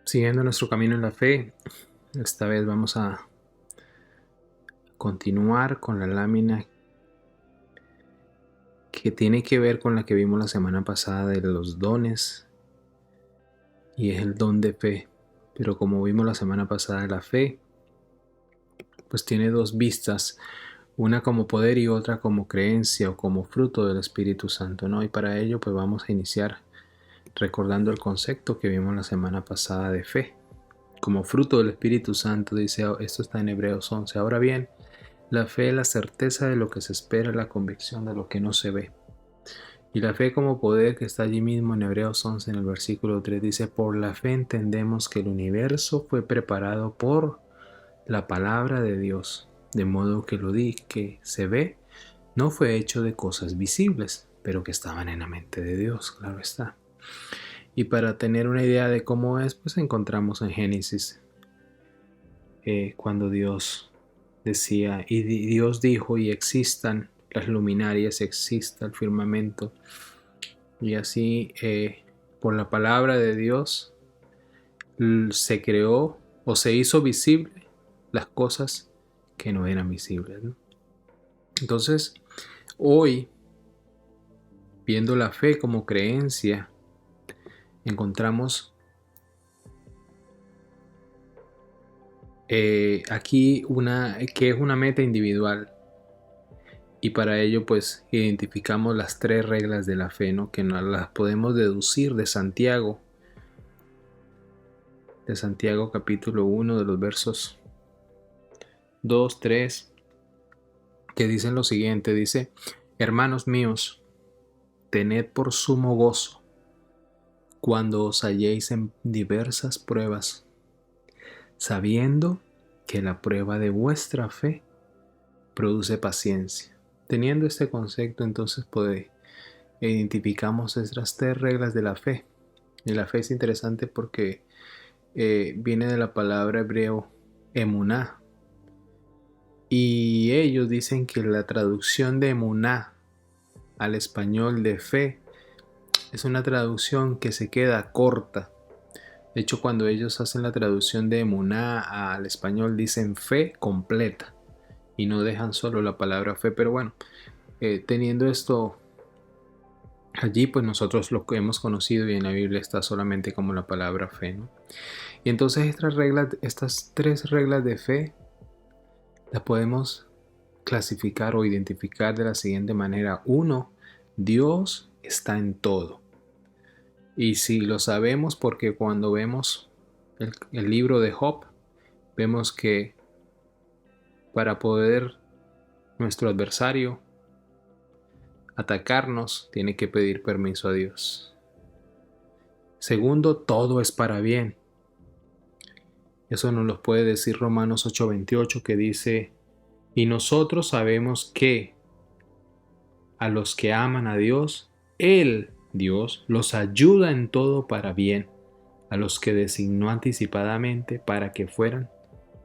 Siguiendo nuestro camino en la fe, esta vez vamos a continuar con la lámina que tiene que ver con la que vimos la semana pasada de los dones, y es el don de fe. Pero como vimos la semana pasada, la fe pues tiene dos vistas, una como poder y otra como creencia o como fruto del Espíritu Santo, ¿no? Y para ello pues vamos a iniciar recordando el concepto que vimos la semana pasada de fe. Como fruto del Espíritu Santo, dice, esto está en Hebreos 11. Ahora bien, la fe es la certeza de lo que se espera, la convicción de lo que no se ve. Y la fe como poder, que está allí mismo en Hebreos 11 en el versículo 3, dice, por la fe entendemos que el universo fue preparado por la palabra de Dios, de modo que lo que se ve no fue hecho de cosas visibles, pero que estaban en la mente de Dios, claro está. Y para tener una idea de cómo es, pues encontramos en Génesis, cuando Dios decía, y Dios dijo, y existan las luminarias, exista el firmamento. Y así, por la palabra de Dios, se creó o se hizo visible las cosas que no eran visibles, ¿no? Entonces, hoy, viendo la fe como creencia, encontramos aquí que es una meta individual. Y para ello pues identificamos las tres reglas de la fe, ¿no? Que no las podemos deducir de Santiago capítulo 1 de los versos 2, 3, que dicen lo siguiente, dice, hermanos míos, tened por sumo gozo cuando os halléis en diversas pruebas, sabiendo que la prueba de vuestra fe produce paciencia. Teniendo este concepto, entonces identificamos estas tres reglas de la fe. Y la fe es interesante porque viene de la palabra hebreo emuná. Y ellos dicen que la traducción de emuná al español de fe es una traducción que se queda corta. De hecho, cuando ellos hacen la traducción de emuná al español dicen fe completa y no dejan solo la palabra fe. Pero bueno, teniendo esto allí, pues nosotros lo que hemos conocido y en la Biblia está solamente como la palabra fe, ¿no? Y entonces estas tres reglas de fe las podemos clasificar o identificar de la siguiente manera. Uno, Dios está en todo. Y si lo sabemos porque cuando vemos el libro de Job, vemos que para poder nuestro adversario atacarnos, tiene que pedir permiso a Dios. Segundo, todo es para bien. Eso nos lo puede decir Romanos 8:28, que dice, y nosotros sabemos que a los que aman a Dios, Él, Dios, los ayuda en todo para bien, a los que designó anticipadamente para que fueran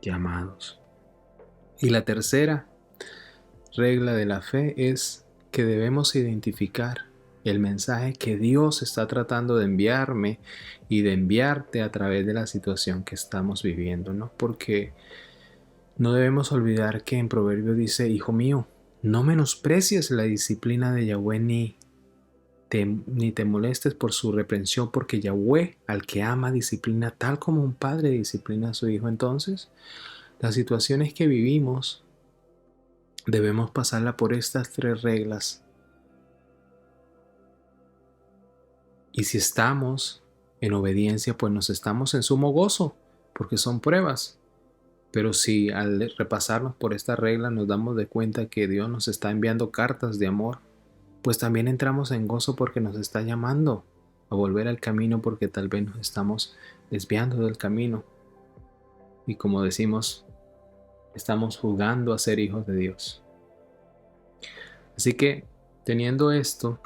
llamados. Y la tercera regla de la fe es que debemos identificar el mensaje que Dios está tratando de enviarme y de enviarte a través de la situación que estamos viviendo, ¿no? Porque no debemos olvidar que en Proverbio dice, hijo mío, no menosprecies la disciplina de Yahweh ni te molestes por su reprensión, porque Yahweh al que ama disciplina tal como un padre disciplina a su hijo. Entonces, las situaciones que vivimos debemos pasarla por estas tres reglas. Y si estamos en obediencia, pues nos estamos en sumo gozo, porque son pruebas. Pero si al repasarnos por esta regla nos damos de cuenta que Dios nos está enviando cartas de amor, pues también entramos en gozo porque nos está llamando a volver al camino, porque tal vez nos estamos desviando del camino. Y como decimos, estamos jugando a ser hijos de Dios. Así que, teniendo esto,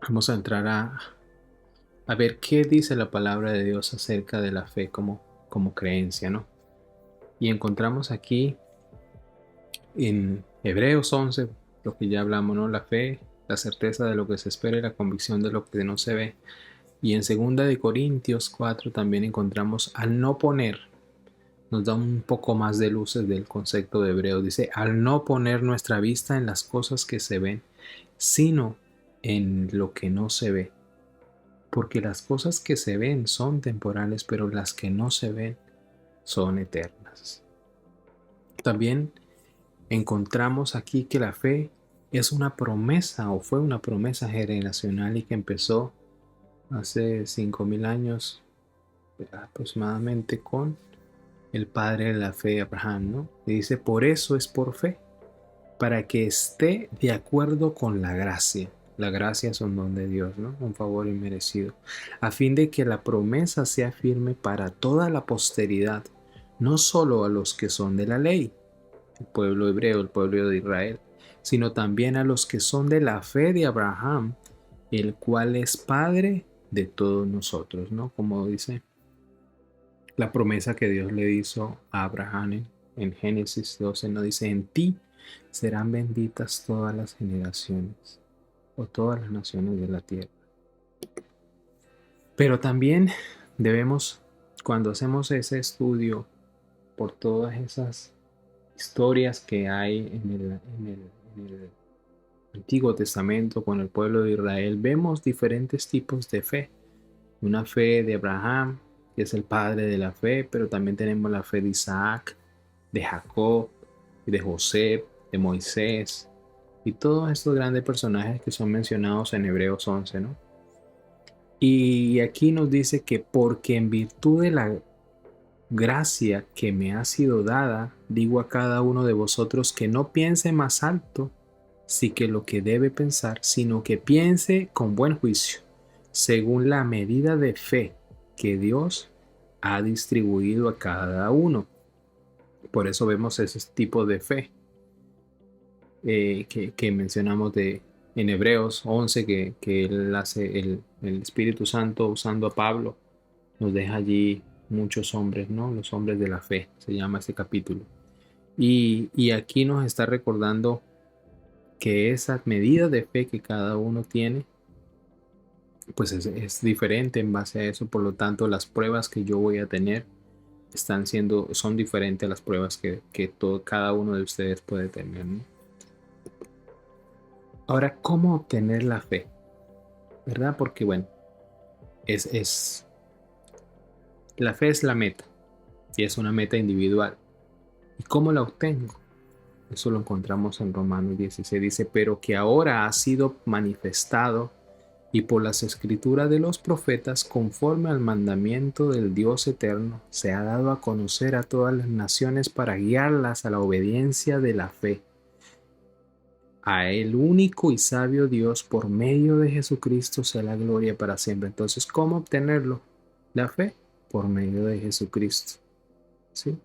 vamos a entrar a ver qué dice la palabra de Dios acerca de la fe como creencia, ¿no? Y encontramos aquí en Hebreos 11, lo que ya hablamos, ¿no? La fe, la certeza de lo que se espera y la convicción de lo que no se ve. Y en 2 Corintios 4 también encontramos al no poner, nos da un poco más de luces del concepto de hebreo. Dice, al no poner nuestra vista en las cosas que se ven, sino en lo que no se ve. Porque las cosas que se ven son temporales, pero las que no se ven son eternas. También encontramos aquí que la fe es una promesa o fue una promesa generacional y que empezó hace 5000 años aproximadamente con el padre de la fe, Abraham, ¿no? Y dice, por eso es por fe, para que esté de acuerdo con la gracia. La gracia es un don de Dios, ¿no? Un favor inmerecido, a fin de que la promesa sea firme para toda la posteridad, no solo a los que son de la ley, el pueblo hebreo, el pueblo de Israel, sino también a los que son de la fe de Abraham, el cual es Padre de todos nosotros, ¿no? Como dice la promesa que Dios le hizo a Abraham en Génesis 12, no dice, en ti serán benditas todas las generaciones o todas las naciones de la tierra. Pero también debemos, cuando hacemos ese estudio por todas esas historias que hay en el Antiguo Testamento con el pueblo de Israel, vemos diferentes tipos de fe. Una fe de Abraham, que es el padre de la fe, pero también tenemos la fe de Isaac, de Jacob, de José, de Moisés, y todos estos grandes personajes que son mencionados en Hebreos 11, ¿no? Y aquí nos dice que porque en virtud de la gracia que me ha sido dada, digo a cada uno de vosotros que no piense más alto, sí que lo que debe pensar, sino que piense con buen juicio, según la medida de fe que Dios ha distribuido a cada uno. Por eso vemos ese tipo de fe que mencionamos en Hebreos 11, que él hace el Espíritu Santo usando a Pablo, nos deja allí muchos hombres, ¿no? Los hombres de la fe, se llama este capítulo. Y aquí nos está recordando que esa medida de fe que cada uno tiene, pues es diferente en base a eso. Por lo tanto, las pruebas que yo voy a tener son diferentes a las pruebas que cada uno de ustedes puede tener, ¿no? Ahora, ¿cómo obtener la fe? ¿Verdad? Porque bueno, la fe es la meta y es una meta individual. ¿Y cómo la obtengo? Eso lo encontramos en Romanos 16. Dice, pero que ahora ha sido manifestado y por las escrituras de los profetas, conforme al mandamiento del Dios eterno, se ha dado a conocer a todas las naciones para guiarlas a la obediencia de la fe. A el único y sabio Dios, por medio de Jesucristo, sea la gloria para siempre. Entonces, ¿cómo obtenerlo? La fe, por medio de Jesucristo. ¿Sí?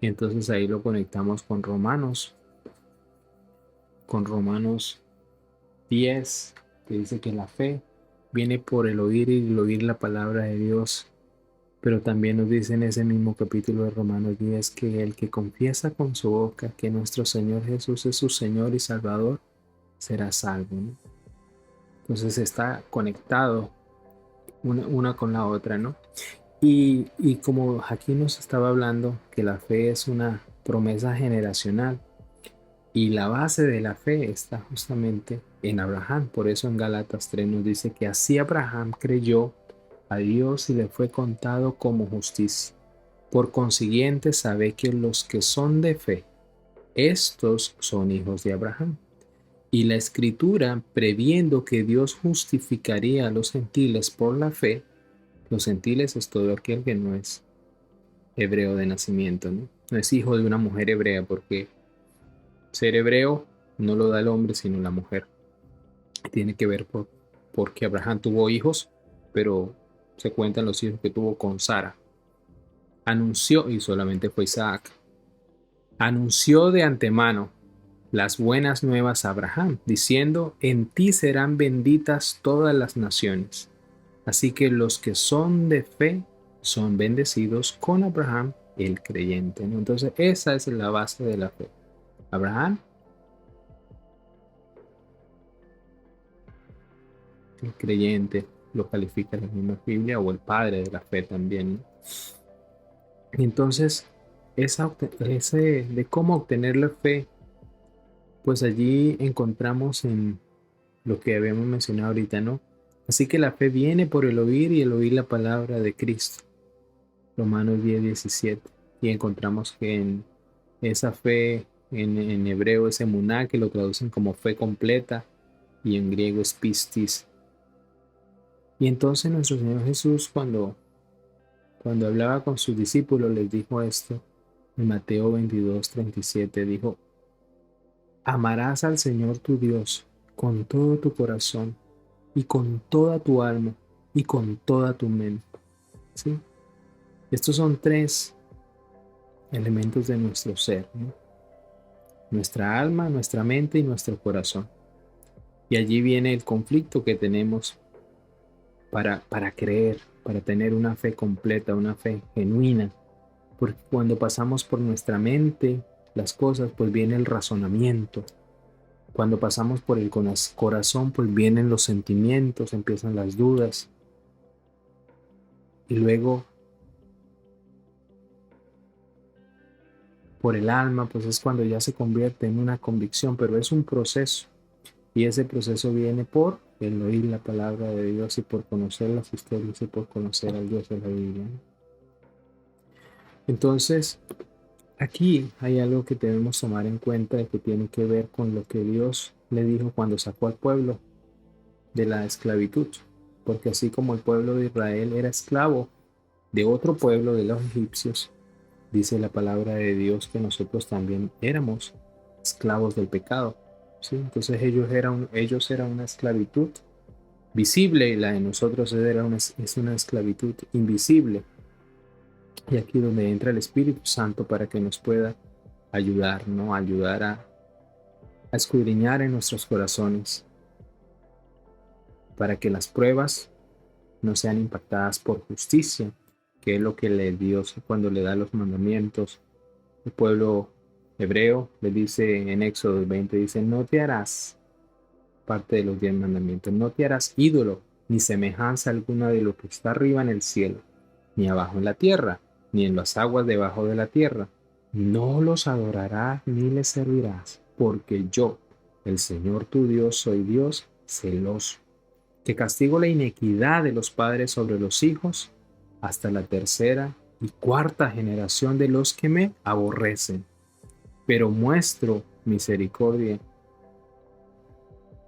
Y entonces ahí lo conectamos con Romanos 10, que dice que la fe viene por el oír y el oír la palabra de Dios. Pero también nos dice en ese mismo capítulo de Romanos 10 que el que confiesa con su boca que nuestro Señor Jesús es su Señor y Salvador, será salvo, ¿no? Entonces está conectado una con la otra, ¿no? Y como aquí nos estaba hablando que la fe es una promesa generacional y la base de la fe está justamente en Abraham. Por eso en Gálatas 3 nos dice que así Abraham creyó a Dios y le fue contado como justicia. Por consiguiente, sabe que los que son de fe, estos son hijos de Abraham. Y la Escritura, previendo que Dios justificaría a los gentiles por la fe, los gentiles es todo aquel que no es hebreo de nacimiento, ¿no? No es hijo de una mujer hebrea, porque ser hebreo no lo da el hombre, sino la mujer. Tiene que ver porque Abraham tuvo hijos, pero se cuentan los hijos que tuvo con Sara. Anunció, y solamente fue Isaac, anunció de antemano las buenas nuevas a Abraham, diciendo, en ti serán benditas todas las naciones. Así que los que son de fe son bendecidos con Abraham, el creyente, ¿no? Entonces esa es la base de la fe. Abraham, el creyente. lo califica la misma Biblia, o el padre de la fe también, ¿no? Entonces, ese de cómo obtener la fe, pues allí encontramos en lo que habíamos mencionado ahorita, ¿no? Así que la fe viene por el oír y el oír la palabra de Cristo. Romanos 10:17. Y encontramos que en esa fe, en hebreo es emuná, que lo traducen como fe completa, y en griego es pistis. Y entonces nuestro Señor Jesús, cuando hablaba con sus discípulos, les dijo esto en Mateo 22:37, dijo: amarás al Señor tu Dios con todo tu corazón y con toda tu alma y con toda tu mente. ¿Sí? Estos son tres elementos de nuestro ser, ¿no? Nuestra alma, nuestra mente y nuestro corazón. Y allí viene el conflicto que tenemos para creer, para tener una fe completa, una fe genuina. Porque cuando pasamos por nuestra mente las cosas, pues viene el razonamiento. Cuando pasamos por el corazón, pues vienen los sentimientos, empiezan las dudas. Y luego, por el alma, pues es cuando ya se convierte en una convicción, pero es un proceso. Y ese proceso viene por el oír la palabra de Dios y por conocer las historias y por conocer al Dios de la Biblia. Entonces, aquí hay algo que debemos tomar en cuenta que tiene que ver con lo que Dios le dijo cuando sacó al pueblo de la esclavitud. Porque así como el pueblo de Israel era esclavo de otro pueblo, de los egipcios, dice la palabra de Dios que nosotros también éramos esclavos del pecado. ¿Sí? Entonces ellos eran una esclavitud visible y la de nosotros es una esclavitud invisible. Y aquí es donde entra el Espíritu Santo para que nos pueda ayudar, ¿no? Ayudar a escudriñar en nuestros corazones para que las pruebas no sean impactadas por justicia, que es lo que Dios cuando le da los mandamientos. El pueblo hebreo le dice en Éxodo 20, dice: no te harás, parte de los 10 mandamientos, no te harás ídolo, ni semejanza alguna de lo que está arriba en el cielo, ni abajo en la tierra, ni en las aguas debajo de la tierra. No los adorarás ni les servirás, porque yo, el Señor tu Dios, soy Dios celoso, que castigo la iniquidad de los padres sobre los hijos hasta la tercera y cuarta generación de los que me aborrecen, pero muestro misericordia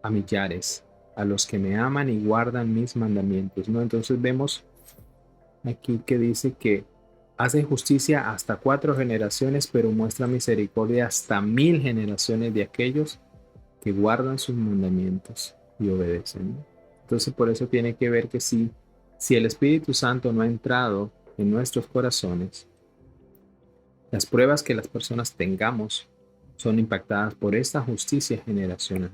a millares, a los que me aman y guardan mis mandamientos, ¿no? Entonces vemos aquí que dice que hace justicia hasta 4 generaciones, pero muestra misericordia hasta 1000 generaciones de aquellos que guardan sus mandamientos y obedecen, ¿no? Entonces por eso tiene que ver que si el Espíritu Santo no ha entrado en nuestros corazones, las pruebas que las personas tengamos son impactadas por esta justicia generacional.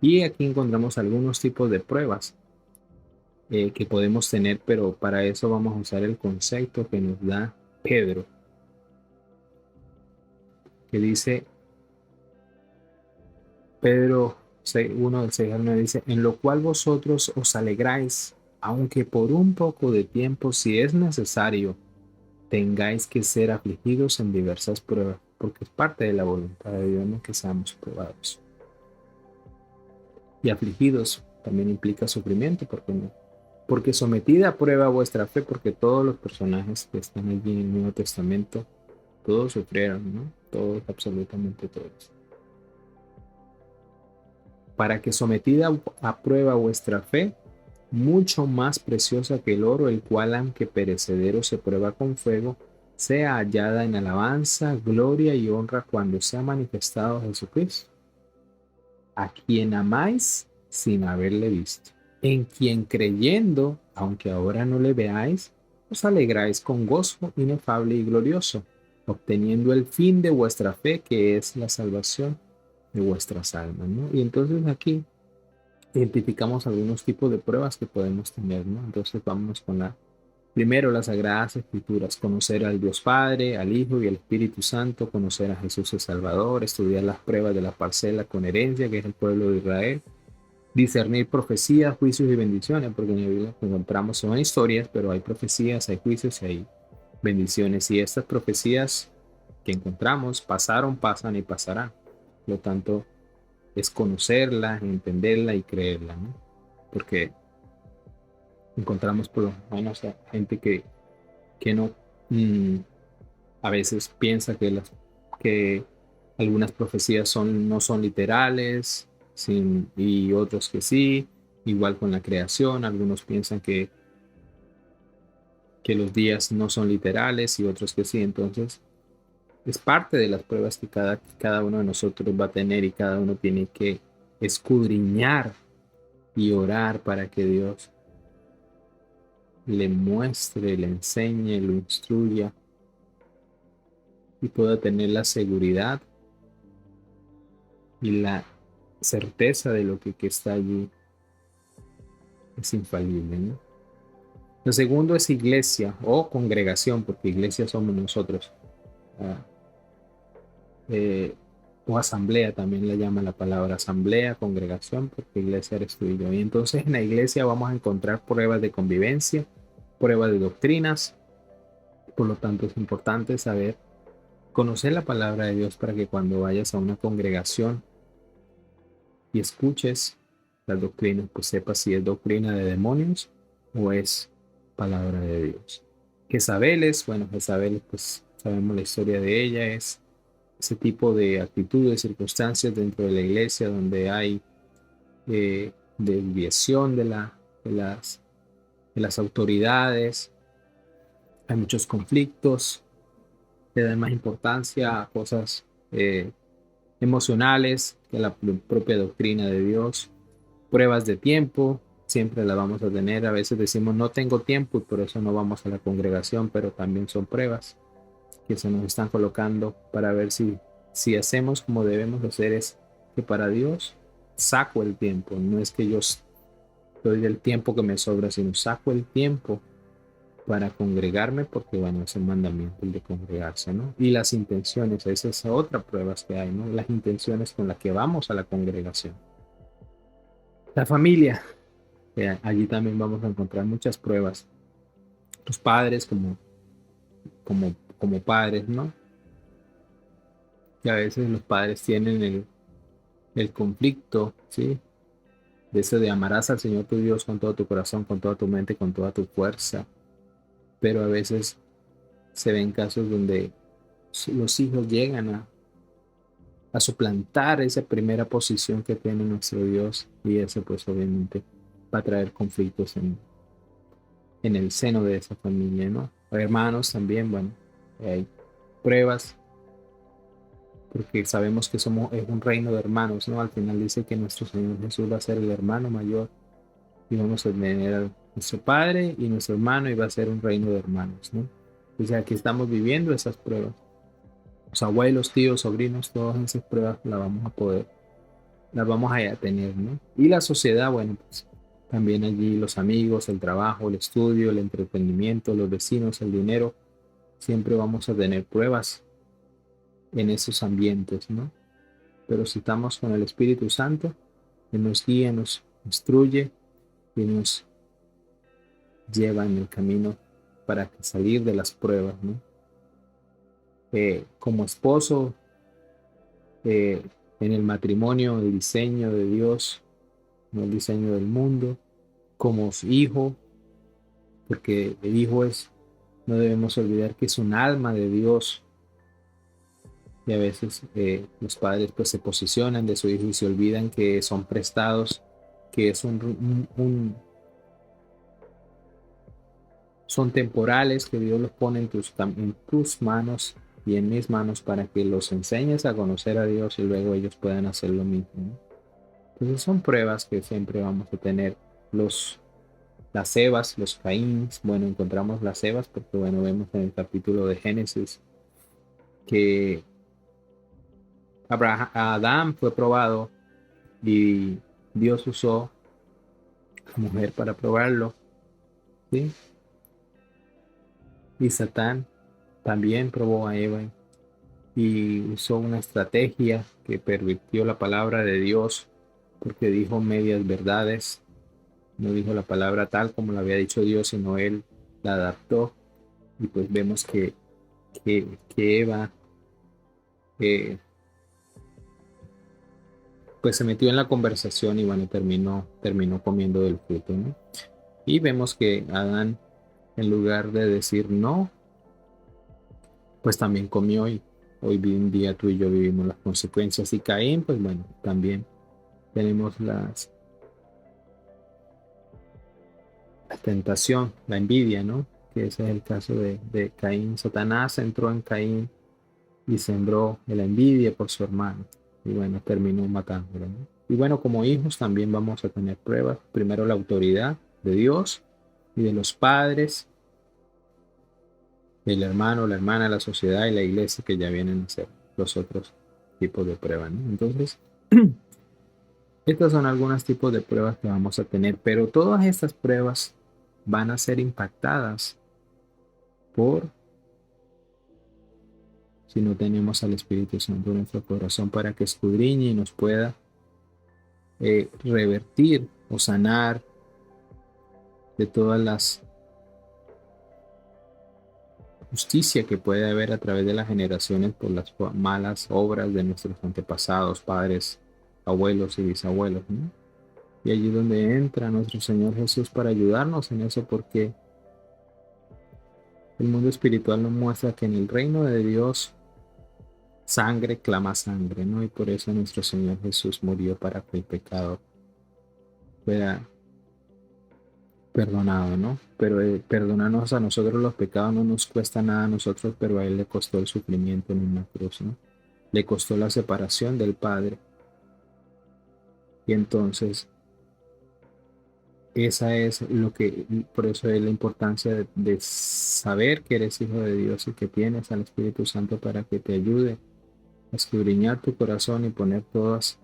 Y aquí encontramos algunos tipos de pruebas que podemos tener, pero para eso vamos a usar el concepto que nos da Pedro, que dice, Pedro 1 del 6 al 9 dice: en lo cual vosotros os alegráis, aunque por un poco de tiempo, si es necesario, tengáis que ser afligidos en diversas pruebas, porque es parte de la voluntad de Dios, ¿no?, que seamos probados. Y afligidos también implica sufrimiento, ¿por qué no? Porque sometida a prueba vuestra fe, porque todos los personajes que están allí en el Nuevo Testamento, todos sufrieron, ¿no? Todos, absolutamente todos. Para que sometida a prueba vuestra fe, mucho más preciosa que el oro, el cual aunque perecedero se prueba con fuego, sea hallada en alabanza, gloria y honra cuando sea manifestado Jesucristo, a quien amáis sin haberle visto, en quien creyendo, aunque ahora no le veáis, os alegráis con gozo inefable y glorioso, obteniendo el fin de vuestra fe, que es la salvación de vuestras almas, ¿no? Y entonces aquí identificamos algunos tipos de pruebas que podemos tener, ¿no? Entonces vámonos con primero, las Sagradas Escrituras: conocer al Dios Padre, al Hijo y al Espíritu Santo, conocer a Jesús el Salvador, estudiar las pruebas de la parcela con herencia, que es el pueblo de Israel, discernir profecías, juicios y bendiciones, porque en la Biblia encontramos, son historias, pero hay profecías, hay juicios y hay bendiciones. Y estas profecías que encontramos pasaron, pasan y pasarán. Por lo tanto, es conocerla, entenderla y creerla, ¿no? Porque encontramos por lo menos a gente que no a veces piensa que algunas profecías no son literales y otros que sí, igual con la creación, algunos piensan que los días no son literales y otros que sí, entonces es parte de las pruebas que cada uno de nosotros va a tener y cada uno tiene que escudriñar y orar para que Dios le muestre, le enseñe, lo instruya y pueda tener la seguridad y la certeza de que está allí es infalible, ¿no? Lo segundo es iglesia o congregación, porque iglesia somos nosotros. Ah, eh, o asamblea también le llama la palabra asamblea, congregación, porque iglesia eres tú y yo. Y entonces en la iglesia vamos a encontrar pruebas de convivencia, pruebas de doctrinas. Por lo tanto, es importante saber conocer la palabra de Dios para que cuando vayas a una congregación y escuches las doctrinas, pues sepas si es doctrina de demonios o es palabra de Dios. Jezabel es, bueno, Jezabel, pues sabemos la historia de ella, es ese tipo de actitudes, circunstancias dentro de la iglesia donde hay desviación de las autoridades, hay muchos conflictos, le dan más importancia a cosas emocionales que la propia doctrina de Dios. Pruebas de tiempo, siempre la vamos a tener. A veces decimos no tengo tiempo y por eso no vamos a la congregación, pero también son pruebas que se nos están colocando para ver si hacemos como debemos hacer. Es que para Dios saco el tiempo, no es que yo doy el tiempo que me sobra, sino saco el tiempo para congregarme, porque bueno, es el mandamiento el de congregarse, ¿no? Y las intenciones, esa es otra prueba que hay, ¿no? Las intenciones con las que vamos a la congregación. La familia, allí también vamos a encontrar muchas pruebas. Los padres como padres, ¿no? Que a veces los padres tienen el conflicto, ¿sí? De eso de amarás al Señor tu Dios con todo tu corazón, con toda tu mente, con toda tu fuerza. Pero a veces se ven casos donde los hijos llegan a suplantar esa primera posición que tiene nuestro Dios y eso pues obviamente va a traer conflictos en el seno de esa familia, ¿no? Hermanos también, bueno, hay pruebas porque sabemos que es un reino de hermanos, ¿no? Al final dice que nuestro Señor Jesús va a ser el hermano mayor y vamos a tener a nuestro Padre y nuestro hermano y va a ser un reino de hermanos, ¿no? O sea, aquí estamos viviendo esas pruebas. Los abuelos, tíos, sobrinos, todas esas pruebas las vamos a tener, ¿no? Y la sociedad, bueno, pues también allí los amigos, el trabajo, el estudio, el entretenimiento, los vecinos, el dinero, siempre vamos a tener pruebas en esos ambientes, ¿no? Pero si estamos con el Espíritu Santo, que nos guía, nos instruye y nos lleva en el camino para salir de las pruebas, ¿no? Como esposo, en el matrimonio, el diseño de Dios, no el diseño del mundo, como hijo, porque el hijo no debemos olvidar que es un alma de Dios y a veces los padres pues se posicionan de su hijo y se olvidan que son prestados, que es son temporales, que Dios los pone en tus manos y en mis manos para que los enseñes a conocer a Dios y luego ellos puedan hacer lo mismo, ¿no? Entonces son pruebas que siempre vamos a tener. Las Evas, los Caíns, bueno, encontramos las Evas porque, bueno, vemos en el capítulo de Génesis que Adán fue probado y Dios usó a la mujer para probarlo, ¿sí? Y Satán también probó a Eva y usó una estrategia que pervirtió la palabra de Dios porque dijo medias verdades, no dijo la palabra tal como la había dicho Dios, sino él la adaptó. Y pues vemos que Eva eh, pues se metió en la conversación y bueno, terminó comiendo del fruto, ¿no? Y vemos que Adán, en lugar de decir no, pues también comió y hoy en día tú y yo vivimos las consecuencias. Y Caín, pues bueno, también tenemos la tentación, la envidia, ¿no? Que ese es el caso de Caín. Satanás entró en Caín y sembró la envidia por su hermano. Y bueno, terminó matándolo, ¿no? Y bueno, como hijos también vamos a tener pruebas. Primero la autoridad de Dios y de los padres, el hermano, la hermana, la sociedad y la iglesia, que ya vienen a ser los otros tipos de pruebas, ¿no? Entonces, estos son algunos tipos de pruebas que vamos a tener, pero todas estas pruebas van a ser impactadas por si no tenemos al Espíritu Santo en nuestro corazón para que escudriñe y nos pueda revertir o sanar de todas las justicia que puede haber a través de las generaciones por las malas obras de nuestros antepasados, padres, abuelos y bisabuelos, ¿no? Y allí donde entra nuestro Señor Jesús para ayudarnos en eso, porque el mundo espiritual nos muestra que en el reino de Dios sangre clama sangre, ¿no? Y por eso nuestro Señor Jesús murió para que el pecado fuera perdonado, ¿no? Pero perdonarnos a nosotros los pecados no nos cuesta nada a nosotros, pero a Él le costó el sufrimiento en una cruz, ¿no? Le costó la separación del Padre. Y entonces, esa es lo que, por eso es la importancia de saber que eres hijo de Dios y que tienes al Espíritu Santo para que te ayude a escudriñar tu corazón y poner todas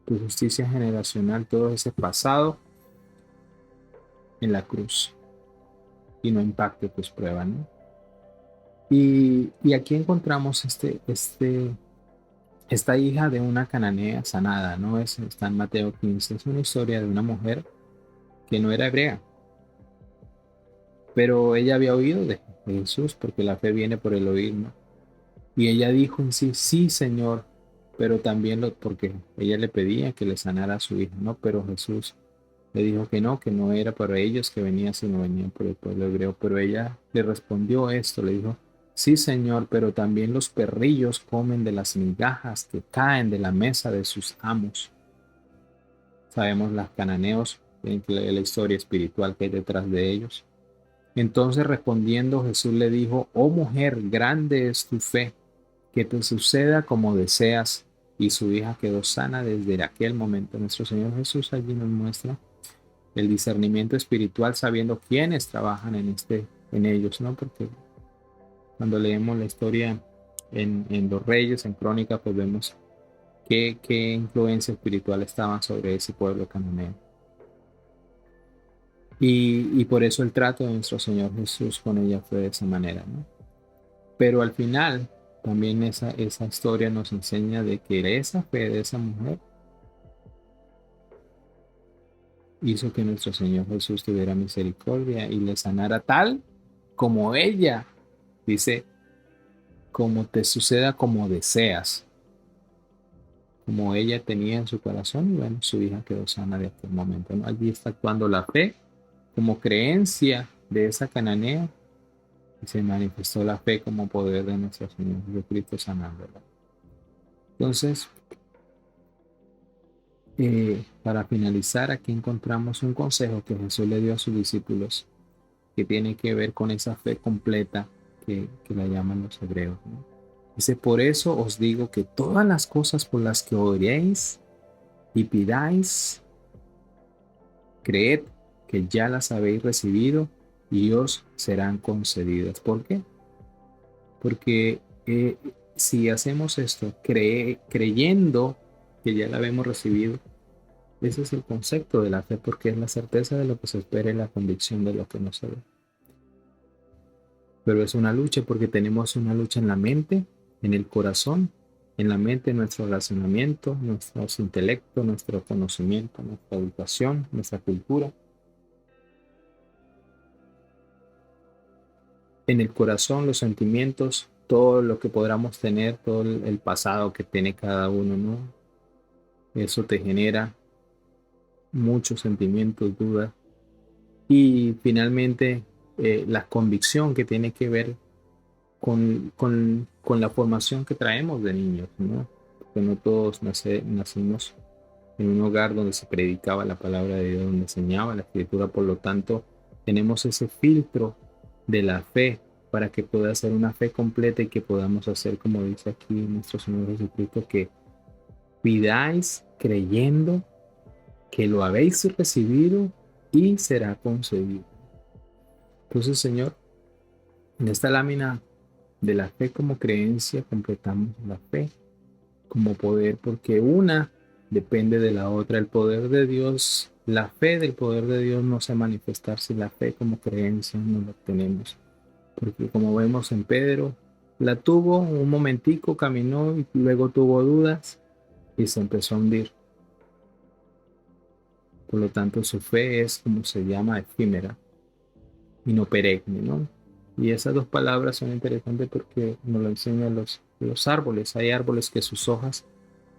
tu justicia generacional, todo ese pasado en la cruz y no impacte tus pruebas, ¿no? Y aquí encontramos esta hija de una cananea sanada, ¿no? Está en Mateo 15, es una historia de una mujer que no era hebrea, pero ella había oído de Jesús, porque la fe viene por el oír, ¿no? Y ella dijo en sí, sí, Señor, pero también porque ella le pedía que le sanara a su hija, ¿no? Pero Jesús le dijo que no era para ellos que venía, sino venía por el pueblo hebreo. Pero ella le respondió esto, le dijo, sí, Señor, pero también los perrillos comen de las migajas que caen de la mesa de sus amos. Sabemos los cananeos, la historia espiritual que hay detrás de ellos. Entonces respondiendo Jesús le dijo, oh mujer, grande es tu fe, que te suceda como deseas. Y su hija quedó sana desde aquel momento. Nuestro Señor Jesús allí nos muestra el discernimiento espiritual, sabiendo quiénes trabajan en ellos, ¿no? Porque cuando leemos la historia en los Reyes, en Crónicas, pues vemos qué influencia espiritual estaba sobre ese pueblo cananeo. Y por eso el trato de nuestro Señor Jesús con ella fue de esa manera, ¿no? Pero al final, también esa historia nos enseña de que esa fe de esa mujer hizo que nuestro Señor Jesús tuviera misericordia y le sanara tal como ella, dice, como te suceda como deseas, como ella tenía en su corazón, y bueno, su hija quedó sana de aquel momento, ¿no? Allí está actuando la fe como creencia de esa cananea y se manifestó la fe como poder de nuestro Señor Jesucristo sanándola. Entonces, para finalizar, aquí encontramos un consejo que Jesús le dio a sus discípulos que tiene que ver con esa fe completa que la llaman los hebreos, ¿no? Dice, por eso os digo que todas las cosas por las que oréis y pidáis, creed que ya las habéis recibido y os serán concedidas. ¿Por qué? Porque si hacemos esto creyendo que ya la habemos recibido, ese es el concepto de la fe, porque es la certeza de lo que se espera y la convicción de lo que no se ve. Pero es una lucha porque tenemos una lucha en la mente, en el corazón, en la mente nuestro razonamiento, nuestros intelectos, nuestro conocimiento, nuestra educación, nuestra cultura. En el corazón, los sentimientos, todo lo que podamos tener, todo el pasado que tiene cada uno, ¿no? Eso te genera muchos sentimientos, dudas. Y finalmente, la convicción que tiene que ver con la formación que traemos de niños, ¿no? Porque no todos nacimos en un hogar donde se predicaba la palabra de Dios, donde enseñaba la escritura, por lo tanto, tenemos ese filtro de la fe para que pueda ser una fe completa y que podamos hacer, como dice aquí nuestro Señor Jesucristo, que pidáis creyendo que lo habéis recibido y será concedido. Entonces, Señor, en esta lámina de la fe como creencia, completamos la fe como poder, porque una depende de la otra. El poder de Dios, la fe del poder de Dios no se manifestar si la fe como creencia no la tenemos. Porque como vemos en Pedro, la tuvo un momentico, caminó y luego tuvo dudas y se empezó a hundir. Por lo tanto, su fe es, como se llama, efímera y no perenne, ¿no? Y esas dos palabras son interesantes porque nos lo enseñan los árboles. Hay árboles que sus hojas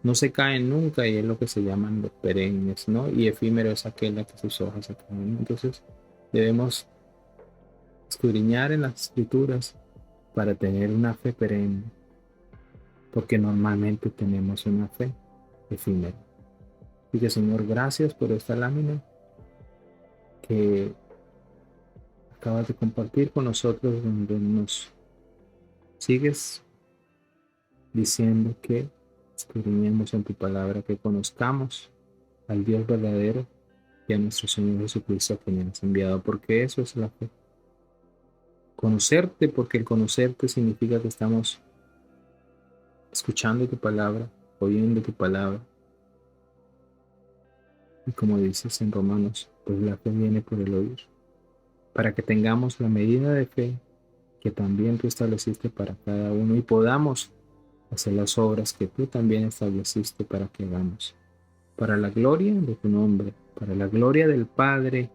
no se caen nunca y es lo que se llaman los perennes, ¿no? Y efímero es aquel a que sus hojas se caen. Entonces, debemos escudriñar en las escrituras para tener una fe perenne, porque normalmente tenemos una fe efímera. Y que, Señor, gracias por esta lámina que acabas de compartir con nosotros, donde nos sigues diciendo que escudriñemos en tu palabra, que conozcamos al Dios verdadero y a nuestro Señor Jesucristo, a quien has enviado, porque eso es la fe. Conocerte, porque el conocerte significa que estamos escuchando tu palabra, oyendo tu palabra. Y como dices en Romanos, pues la fe viene por el oír, para que tengamos la medida de fe que también tú estableciste para cada uno y podamos hacer las obras que tú también estableciste para que hagamos, para la gloria de tu nombre, para la gloria del Padre,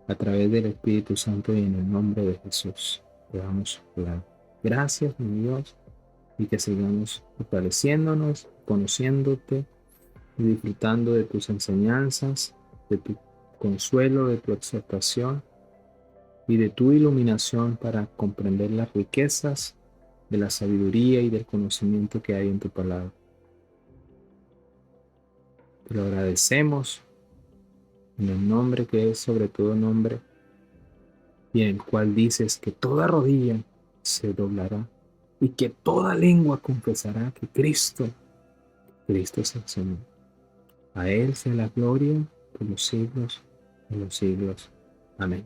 a través del Espíritu Santo y en el nombre de Jesús. Te damos gracias, mi Dios, y que sigamos fortaleciéndonos, conociéndote y disfrutando de tus enseñanzas, de tu consuelo, de tu exhortación y de tu iluminación para comprender las riquezas de la sabiduría y del conocimiento que hay en tu palabra. Te lo agradecemos en el nombre que es sobre todo nombre y en el cual dices que toda rodilla se doblará y que toda lengua confesará que Cristo es el Señor. A Él sea la gloria por los siglos de los siglos. Amén.